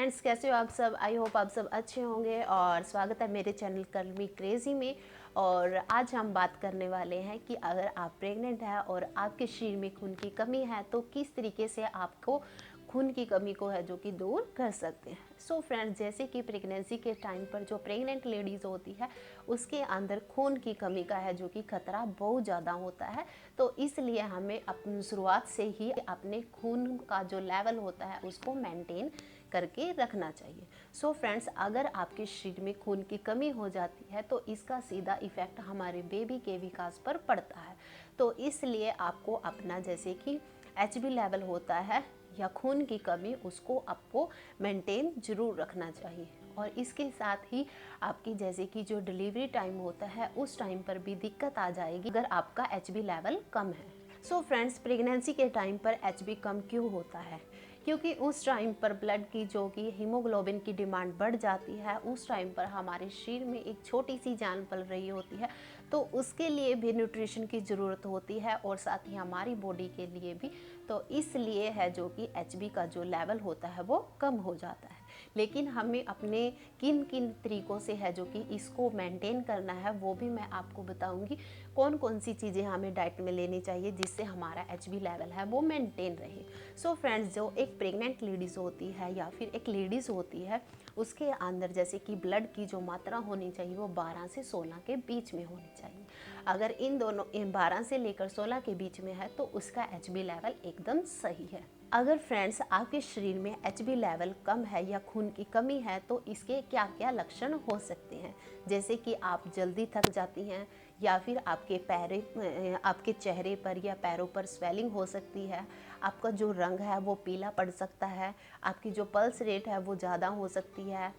Friends, कैसे हो आप सब। आई होप आप सब अच्छे होंगे और स्वागत है मेरे चैनल कलमी क्रेज़ी में। और आज हम बात करने वाले हैं कि अगर आप प्रेग्नेंट हैं और आपके शरीर में खून की कमी है तो किस तरीके से आपको खून की कमी को है जो कि दूर कर सकते हैं। सो फ्रेंड्स, जैसे कि प्रेगनेंसी के टाइम पर जो प्रेग्नेंट लेडीज़ होती है उसके अंदर खून की कमी का है जो कि खतरा बहुत ज़्यादा होता है। तो इसलिए हमें अपनी शुरुआत से ही अपने खून का जो लेवल होता है उसको मेंटेन करके रखना चाहिए। सो फ्रेंड्स, अगर आपके शरीर में खून की कमी हो जाती है तो इसका सीधा इफ़ेक्ट हमारे बेबी के विकास पर पड़ता है। तो इसलिए आपको अपना जैसे कि एचबी लेवल होता है या खून की कमी, उसको आपको मेंटेन जरूर रखना चाहिए। और इसके साथ ही आपकी जैसे कि जो डिलीवरी टाइम होता है उस टाइम पर भी दिक्कत आ जाएगी अगर आपका एचबी लेवल कम है। सो फ्रेंड्स, प्रेगनेंसी के टाइम पर एचबी कम क्यों होता है? क्योंकि उस टाइम पर ब्लड की जो कि हीमोग्लोबिन की डिमांड बढ़ जाती है। उस टाइम पर हमारे शरीर में एक छोटी सी जान पल रही होती है, तो उसके लिए भी न्यूट्रिशन की ज़रूरत होती है और साथ ही हमारी बॉडी के लिए भी। तो इसलिए है जो कि एचबी का जो लेवल होता है वो कम हो जाता है। लेकिन हमें अपने किन किन तरीक़ों से है जो कि इसको मेंटेन करना है वो भी मैं आपको बताऊंगी। कौन कौन सी चीज़ें हमें डाइट में लेनी चाहिए जिससे हमारा एचबी लेवल है वो मेंटेन रहे। सो फ्रेंड्स, जो एक प्रेग्नेंट लेडीज़ होती है या फिर एक लेडीज़ होती है उसके अंदर जैसे कि ब्लड की जो मात्रा होनी चाहिए वो 12 से 16 के बीच में होनी चाहिए। अगर इन दोनों 12 से लेकर 16 के बीच में है तो उसका एचबी लेवल एकदम सही है। अगर फ्रेंड्स आपके शरीर में एचबी लेवल कम है या खून की कमी है तो इसके क्या क्या लक्षण हो सकते हैं, जैसे कि आप जल्दी थक जाती हैं या फिर आपके चेहरे पर या पैरों पर स्वेलिंग हो सकती है, आपका जो रंग है वो पीला पड़ सकता है, आपकी जो पल्स रेट है वो ज़्यादा हो सकती है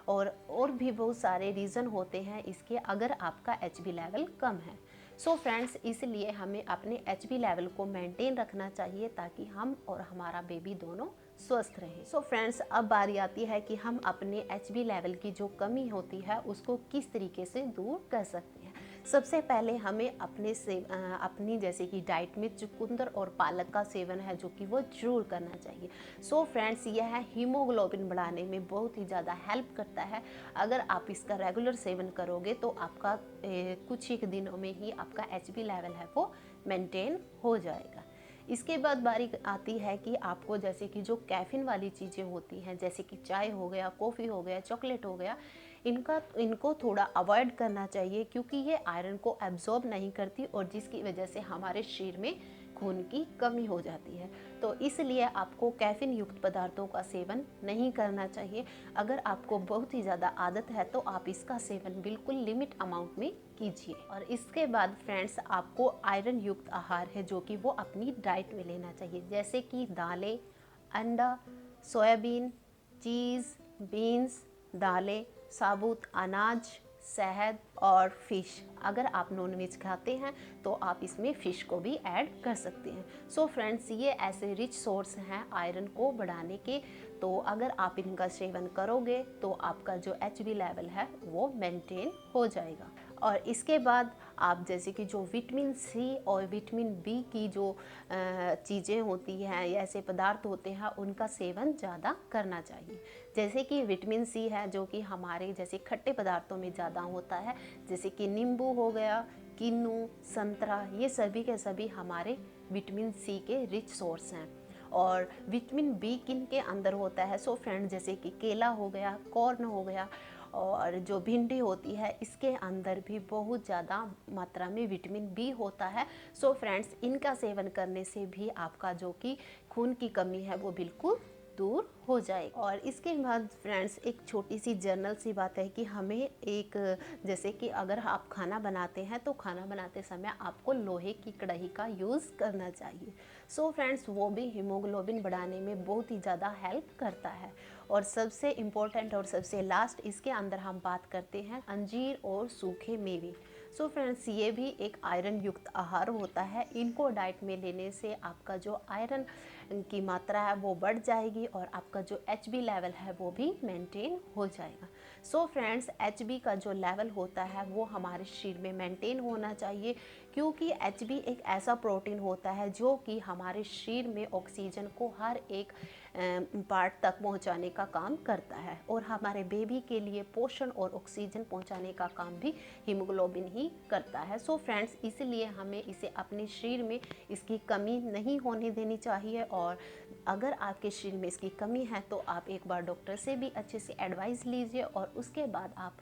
और भी बहुत सारे रीज़न होते हैं इसके अगर आपका एचबी लेवल कम है। सो फ्रेंड्स, इसलिए हमें अपने एचबी लेवल को मेंटेन रखना चाहिए ताकि हम और हमारा बेबी दोनों स्वस्थ रहें। सो फ्रेंड्स, अब बारी आती है कि हम अपने एचबी लेवल की जो कमी होती है उसको किस तरीके से दूर कर सकते हैं। सबसे पहले हमें अपनी जैसे कि डाइट में चुकंदर और पालक का सेवन है जो कि वो जरूर करना चाहिए। सो फ्रेंड्स, यह हीमोग्लोबिन बढ़ाने में बहुत ही ज़्यादा हेल्प करता है। अगर आप इसका रेगुलर सेवन करोगे तो आपका कुछ ही दिनों में ही आपका एचबी लेवल है वो मेंटेन हो जाएगा। इसके बाद बारी आती है कि आपको जैसे कि जो कैफीन वाली चीज़ें होती हैं जैसे कि चाय हो गया, कॉफ़ी हो गया, चॉकलेट हो गया, इनको थोड़ा अवॉइड करना चाहिए क्योंकि ये आयरन को एब्जॉर्ब नहीं करती और जिसकी वजह से हमारे शरीर में खून की कमी हो जाती है। तो इसलिए आपको कैफीन युक्त पदार्थों का सेवन नहीं करना चाहिए। अगर आपको बहुत ही ज़्यादा आदत है तो आप इसका सेवन बिल्कुल लिमिट अमाउंट में कीजिए। और इसके बाद फ्रेंड्स, आपको आयरन युक्त आहार है जो कि वो अपनी डाइट में लेना चाहिए, जैसे कि दालें, अंडा, सोयाबीन, चीज़, बीन्स, दालें, साबुत अनाज, शहद और फ़िश। अगर आप नॉनवेज खाते हैं तो आप इसमें फ़िश को भी ऐड कर सकते हैं। सो फ्रेंड्स, ये ऐसे रिच सोर्स हैं आयरन को बढ़ाने के। तो अगर आप इनका सेवन करोगे तो आपका जो एचबी लेवल है वो मेंटेन हो जाएगा। और इसके बाद आप जैसे कि जो विटामिन सी और विटामिन बी की जो चीज़ें होती हैं या ऐसे पदार्थ होते हैं उनका सेवन ज़्यादा करना चाहिए। जैसे कि विटामिन सी है जो कि हमारे जैसे खट्टे पदार्थों में ज़्यादा होता है, जैसे कि नींबू हो गया, किन्नू, संतरा, ये सभी के सभी हमारे विटामिन सी के रिच सोर्स हैं। और विटामिन बी किन के अंदर होता है? सो फ्रेंड, जैसे कि केला हो गया, कॉर्न हो गया और जो भिंडी होती है इसके अंदर भी बहुत ज़्यादा मात्रा में विटामिन बी होता है। सो फ्रेंड्स, इनका सेवन करने से भी आपका जो कि खून की कमी है वो बिल्कुल दूर हो जाए। और इसके बाद फ्रेंड्स, एक छोटी सी जर्नल सी बात है कि हमें एक जैसे कि अगर आप खाना बनाते हैं तो खाना बनाते समय आपको लोहे की कढ़ाई का यूज़ करना चाहिए। सो फ्रेंड्स, वो भी हीमोग्लोबिन बढ़ाने में बहुत ही ज़्यादा हेल्प करता है। और सबसे इम्पोर्टेंट और सबसे लास्ट इसके अंदर हम बात करते हैं अंजीर और सूखे मेवे। सो फ्रेंड्स, ये भी एक आयरन युक्त आहार होता है। इनको डाइट में लेने से आपका जो आयरन की मात्रा है वो बढ़ जाएगी और आपका जो एचबी लेवल है वो भी मेंटेन हो जाएगा। सो फ्रेंड्स, HB का जो लेवल होता है वो हमारे शरीर में मेंटेन होना चाहिए, क्योंकि HB एक ऐसा प्रोटीन होता है जो कि हमारे शरीर में ऑक्सीजन को हर एक पार्ट तक पहुंचाने का काम करता है, और हमारे बेबी के लिए पोषण और ऑक्सीजन पहुंचाने का काम भी हीमोग्लोबिन ही करता है। सो फ्रेंड्स, इसलिए हमें इसे अपने शरीर में इसकी कमी नहीं होने देनी चाहिए, और अगर आपके शरीर में इसकी कमी है तो आप एक बार डॉक्टर से भी अच्छे से एडवाइस लीजिए, और उसके बाद आप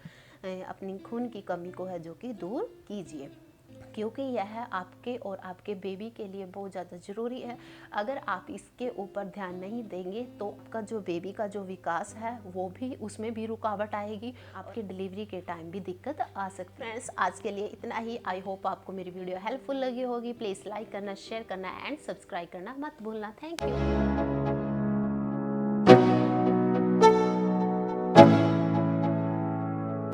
अपनी खून की कमी को है जो कि दूर कीजिए, क्योंकि यह आपके और आपके बेबी के लिए बहुत ज़्यादा ज़रूरी है। अगर आप इसके ऊपर ध्यान नहीं देंगे तो आपका जो बेबी का जो विकास है वो भी, उसमें भी रुकावट आएगी, आपकी डिलीवरी के टाइम भी दिक्कत आ सकती है। फ्रेंड्स, आज के लिए इतना ही। आई होप आपको मेरी वीडियो हेल्पफुल लगी होगी। प्लीज़ लाइक करना, शेयर करना एंड सब्सक्राइब करना मत भूलना। Thank you.